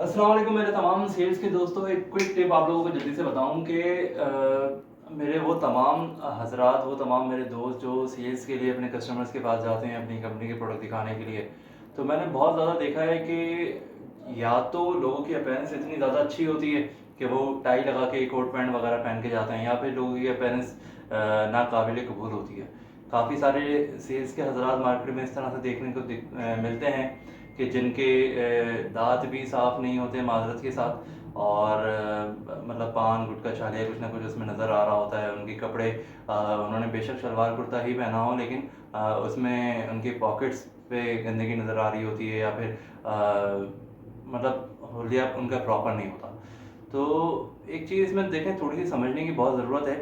अस्सलाम वालेकुम मेरे तमाम सेल्स के दोस्तों। एक क्विक टिप आप लोगों को जल्दी से बताऊं कि मेरे वो तमाम हज़रात, वो तमाम मेरे दोस्त जो सेल्स के लिए अपने कस्टमर्स के पास जाते हैं अपनी कंपनी के प्रोडक्ट दिखाने के लिए, तो मैंने बहुत ज़्यादा देखा है कि या तो लोगों की अपीयरेंस इतनी ज़्यादा अच्छी होती है कि वो टाई लगा के कोट पैंट वगैरह पहन के जाते हैं, या फिर लोगों की अपीयरेंस नाकाबिल कबूल होती है। काफ़ी सारे सेल्स के हज़रात मार्केट में इस तरह से देखने को मिलते हैं कि जिनके दाँत भी साफ़ नहीं होते माज़रत के साथ, और मतलब पान गुटखा छालिया कुछ ना कुछ उसमें नज़र आ रहा होता है। उनके कपड़े उन्होंने बेशक शलवार कुर्ता ही पहना हो, लेकिन उसमें उनके पॉकेट्स पे गंदगी नज़र आ रही होती है, या फिर मतलब हुलिया उनका प्रॉपर नहीं होता। तो एक चीज़ इसमें देखें, थोड़ी सी समझने की बहुत ज़रूरत है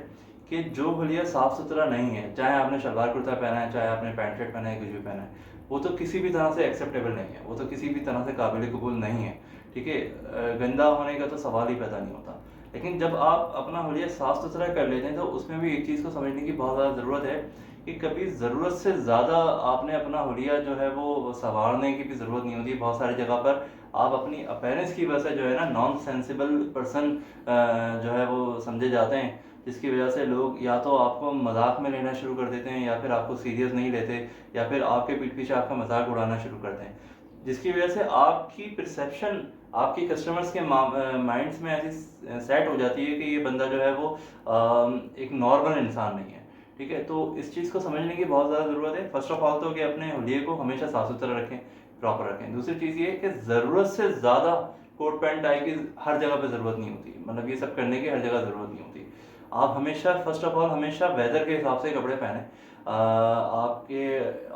कि जो हुलिया साफ़ सुथरा नहीं है, चाहे आपने शलवार कुर्ता पहना है, चाहे आपने पैंट शर्ट पहना है, कुछ भी पहना है, वो तो किसी भी तरह से एक्सेप्टेबल नहीं है, वो तो किसी भी तरह से काबिल कबूल नहीं है। ठीक है, गंदा होने का तो सवाल ही पैदा नहीं होता। लेकिन जब आप अपना हुलिया साफ़ सुथरा कर लेते हैं, तो उसमें भी एक चीज़ को समझने की बहुत ज़्यादा ज़रूरत है कि कभी ज़रूरत से ज़्यादा आपने अपना हुलिया जो है वो सँवारने की भी ज़रूरत नहीं होती। बहुत सारी जगह पर आप अपनी अपीयरेंस की वजह से जो है ना नॉन सेंसिबल पर्सन जो है वो समझे जाते हैं, जिसकी वजह से लोग या तो आपको मजाक में लेना शुरू कर देते हैं, या फिर आपको सीरियस नहीं लेते, या फिर आपके पीठ पीछे आपका मजाक उड़ाना शुरू करते हैं, जिसकी वजह से आपकी परसेप्शन आपके कस्टमर्स के माइंड्स में ऐसी सेट हो जाती है कि ये बंदा जो है वो एक नॉर्मल इंसान नहीं है। ठीक है, तो इस चीज़ को समझने की बहुत ज़्यादा ज़रूरत है। फर्स्ट ऑफ ऑल तो कि अपने हुलिये को हमेशा साफ सुथरा रखें, प्रॉपर रखें। दूसरी चीज़ ये है कि ज़रूरत से ज़्यादा कोट पैंट टाई की हर जगह पे ज़रूरत नहीं होती, मतलब ये सब करने की हर जगह ज़रूरत नहीं होती। आप हमेशा फर्स्ट ऑफ ऑल हमेशा वेदर के हिसाब से कपड़े पहने। आपके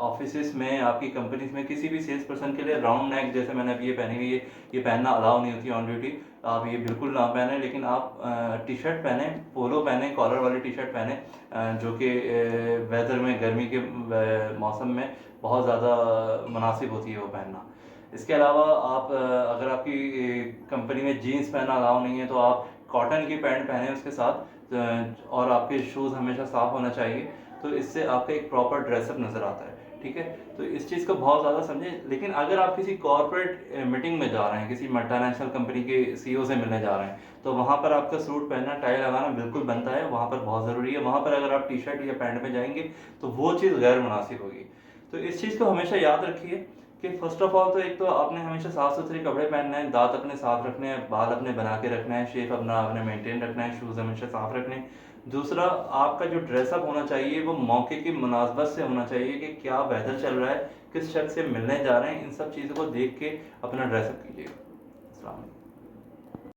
ऑफिसेस में, आपकी कंपनीज में किसी भी सेल्स पर्सन के लिए राउंड नेक जैसे मैंने अभी ये पहनी हुई है, ये पहनना अलाउ नहीं होती ऑन ड्यूटी। आप ये बिल्कुल ना पहने, लेकिन आप टी शर्ट पहने, पोलो पहने, कॉलर वाली टी शर्ट पहने, जो कि वेदर में, गर्मी के मौसम में बहुत ज़्यादा मुनासिब होती है वो पहनना। इसके अलावा आप अगर आपकी कंपनी में जीन्स पहनना अलाउ नहीं है, तो आप कॉटन की पैंट पहने उसके साथ, और आपके शूज़ हमेशा साफ़ होना चाहिए। तो इससे आपका एक प्रॉपर ड्रेसअप नज़र आता है। ठीक है, तो इस चीज़ को बहुत ज़्यादा समझें। लेकिन अगर आप किसी कॉर्पोरेट मीटिंग में जा रहे हैं, किसी मल्टीनेशनल कंपनी के सीईओ से मिलने जा रहे हैं, तो वहाँ पर आपका सूट पहनना, टाई लगाना बिल्कुल बनता है, वहाँ पर बहुत ज़रूरी है। वहाँ पर अगर आप टी शर्ट या पैंट में जाएंगे तो वो चीज़ गैर मुनासिब होगी। तो इस चीज़ को हमेशा याद रखिए कि फर्स्ट ऑफ ऑल तो एक तो आपने हमेशा साफ़ सुथरे कपड़े पहनना है, दांत अपने साफ़ रखने हैं, बाल अपने बना के रखना है, शेप अपना आपने मेंटेन रखना है, शूज़ हमेशा साफ़ रखने हैं। दूसरा, आपका जो ड्रेसअप होना चाहिए वो मौके की मुनासबत से होना चाहिए कि क्या वेदर चल रहा है, किस शख्स से मिलने जा रहे हैं, इन सब चीज़ों को देख के अपना ड्रेसअप कीजिएगा। अस्सलाम वालेकुम।